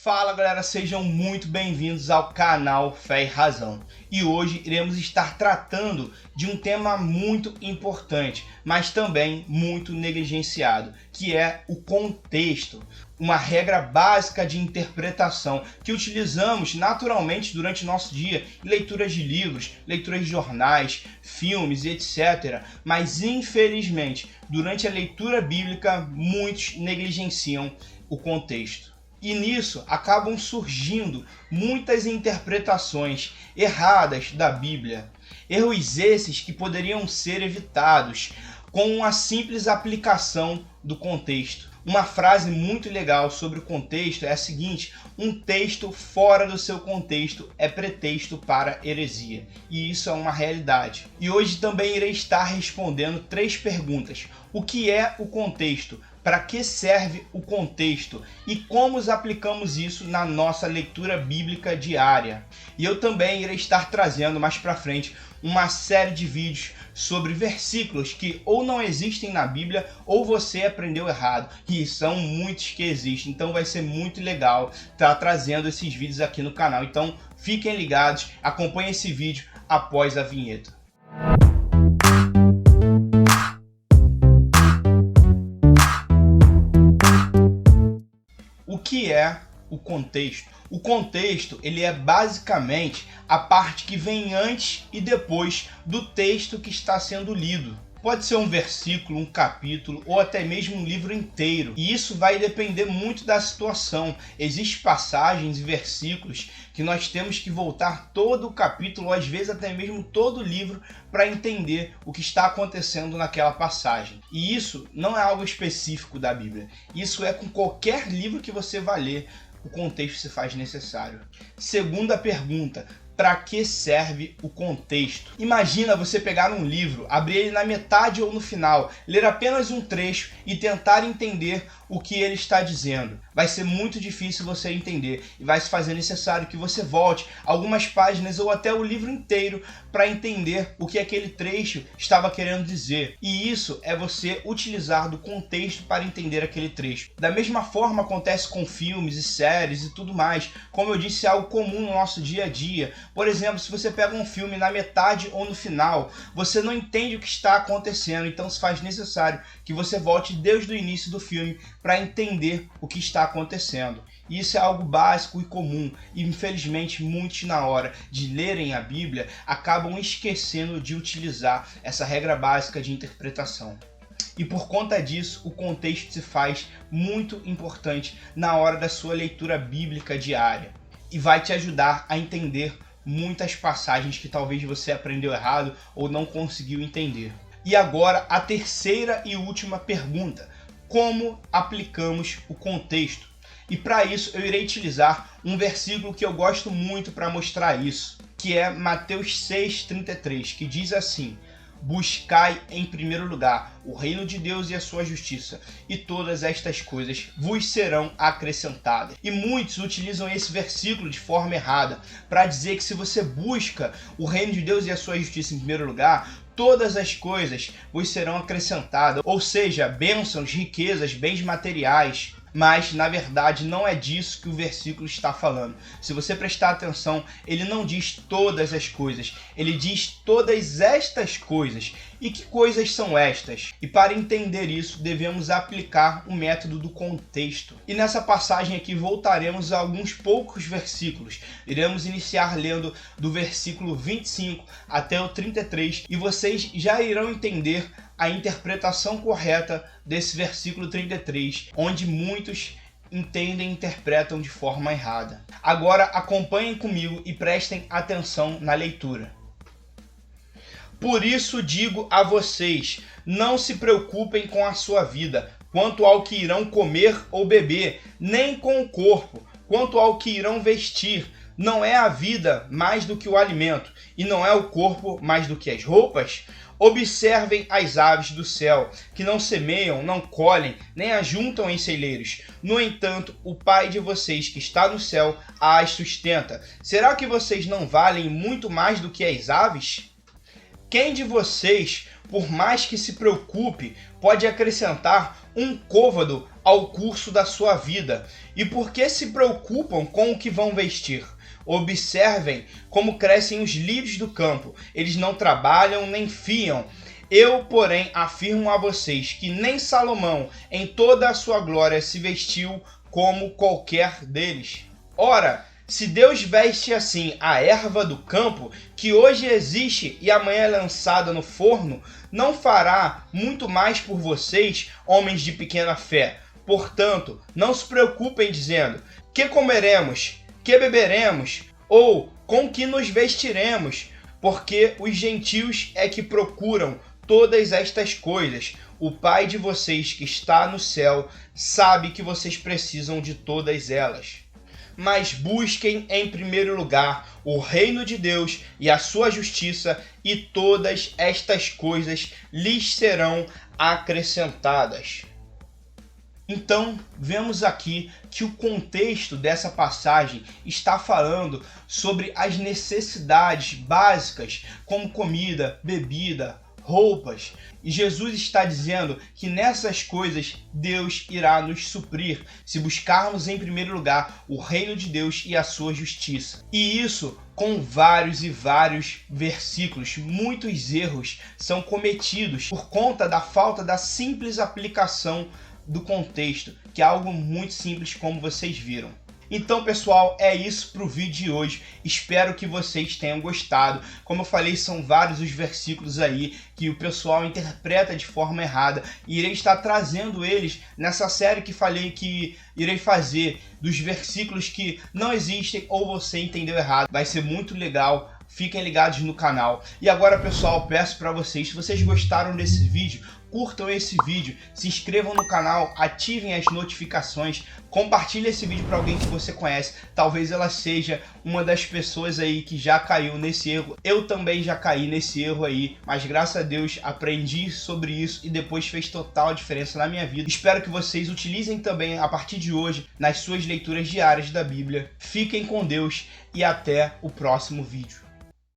Fala galera, sejam muito bem-vindos ao canal Fé e Razão. E hoje iremos estar tratando de um tema muito importante, mas também muito negligenciado, que é o contexto. Uma regra básica de interpretação que utilizamos naturalmente durante nosso dia em leituras de livros, leituras de jornais, filmes e etc. Mas infelizmente, durante a leitura bíblica, muitos negligenciam o contexto. E nisso acabam surgindo muitas interpretações erradas da Bíblia. Erros esses que poderiam ser evitados com uma simples aplicação do contexto. Uma frase muito legal sobre o contexto é a seguinte: um texto fora do seu contexto é pretexto para heresia. E isso é uma realidade. E hoje também irei estar respondendo 3 perguntas. O que é o contexto? Para que serve o contexto? E como aplicamos isso na nossa leitura bíblica diária? E eu também irei estar trazendo mais para frente uma série de vídeos sobre versículos que ou não existem na Bíblia ou você aprendeu errado. E são muitos que existem. Então vai ser muito legal estar trazendo esses vídeos aqui no canal. Então fiquem ligados, acompanhem esse vídeo após a vinheta. O que é o contexto? O contexto, ele é basicamente a parte que vem antes e depois do texto que está sendo lido. Pode ser um versículo, um capítulo ou até mesmo um livro inteiro. E isso vai depender muito da situação. Existem passagens e versículos que nós temos que voltar todo o capítulo, ou às vezes até mesmo todo o livro, para entender o que está acontecendo naquela passagem. E isso não é algo específico da Bíblia. Isso é com qualquer livro que você vai ler, o contexto se faz necessário. Segunda pergunta: para que serve o contexto? Imagina você pegar um livro, abrir ele na metade ou no final, ler apenas um trecho e tentar entender o que ele está dizendo. Vai ser muito difícil você entender e vai se fazer necessário que você volte algumas páginas ou até o livro inteiro para entender o que aquele trecho estava querendo dizer. E isso é você utilizar do contexto para entender aquele trecho. Da mesma forma acontece com filmes e séries e tudo mais. Como eu disse, é algo comum no nosso dia a dia. Por exemplo, se você pega um filme na metade ou no final, você não entende o que está acontecendo, então se faz necessário que você volte desde o início do filme para entender o que está acontecendo. Isso é algo básico e comum, e infelizmente muitos na hora de lerem a Bíblia acabam esquecendo de utilizar essa regra básica de interpretação. E por conta disso, o contexto se faz muito importante na hora da sua leitura bíblica diária e vai te ajudar a entender muitas passagens que talvez você aprendeu errado ou não conseguiu entender. E agora a terceira e última pergunta: como aplicamos o contexto? E para isso eu irei utilizar um versículo que eu gosto muito para mostrar isso, que é Mateus 6,33, que diz assim: buscai em primeiro lugar o reino de Deus e a sua justiça, e todas estas coisas vos serão acrescentadas. E muitos utilizam esse versículo de forma errada, para dizer que se você busca o reino de Deus e a sua justiça em primeiro lugar, todas as coisas vos serão acrescentadas, ou seja, bênçãos, riquezas, bens materiais. Mas, na verdade, não é disso que o versículo está falando. Se você prestar atenção, ele não diz todas as coisas, ele diz todas estas coisas. E que coisas são estas? E para entender isso, devemos aplicar o método do contexto. E nessa passagem aqui voltaremos a alguns poucos versículos. Iremos iniciar lendo do versículo 25 até o 33, e vocês já irão entender a interpretação correta desse versículo 33, onde muitos entendem e interpretam de forma errada. Agora acompanhem comigo e prestem atenção na leitura. Por isso digo a vocês, não se preocupem com a sua vida, quanto ao que irão comer ou beber, nem com o corpo, quanto ao que irão vestir. Não é a vida mais do que o alimento, e não é o corpo mais do que as roupas? Observem as aves do céu, que não semeiam, não colhem, nem ajuntam em celeiros. No entanto, o Pai de vocês que está no céu as sustenta. Será que vocês não valem muito mais do que as aves? Quem de vocês, por mais que se preocupe, pode acrescentar um côvado ao curso da sua vida? E por que se preocupam com o que vão vestir? Observem como crescem os lírios do campo. Eles não trabalham nem fiam. Eu, porém, afirmo a vocês que nem Salomão, em toda a sua glória, se vestiu como qualquer deles. Ora, se Deus veste assim a erva do campo, que hoje existe e amanhã é lançada no forno, não fará muito mais por vocês, homens de pequena fé. Portanto, não se preocupem dizendo: que comeremos, que beberemos, ou com que nos vestiremos, porque os gentios é que procuram todas estas coisas. O Pai de vocês que está no céu sabe que vocês precisam de todas elas. Mas busquem em primeiro lugar o reino de Deus e a sua justiça, e todas estas coisas lhes serão acrescentadas. Então, vemos aqui que o contexto dessa passagem está falando sobre as necessidades básicas, como comida, bebida, roupas. E Jesus está dizendo que nessas coisas Deus irá nos suprir se buscarmos em primeiro lugar o reino de Deus e a sua justiça. E isso com vários e vários versículos. Muitos erros são cometidos por conta da falta da simples aplicação do contexto, que é algo muito simples, como vocês viram. Então, pessoal, é isso para o vídeo de hoje. Espero que vocês tenham gostado. Como eu falei, são vários os versículos aí que o pessoal interpreta de forma errada, e irei estar trazendo eles nessa série que falei que irei fazer dos versículos que não existem ou você entendeu errado. Vai ser muito legal. Fiquem ligados no canal. E agora, pessoal, peço para vocês, se vocês gostaram desse vídeo, curtam esse vídeo, se inscrevam no canal, ativem as notificações, compartilhe esse vídeo para alguém que você conhece. Talvez ela seja uma das pessoas aí que já caiu nesse erro. Eu também já caí nesse erro aí, mas graças a Deus aprendi sobre isso e depois fez total diferença na minha vida. Espero que vocês utilizem também a partir de hoje nas suas leituras diárias da Bíblia. Fiquem com Deus e até o próximo vídeo.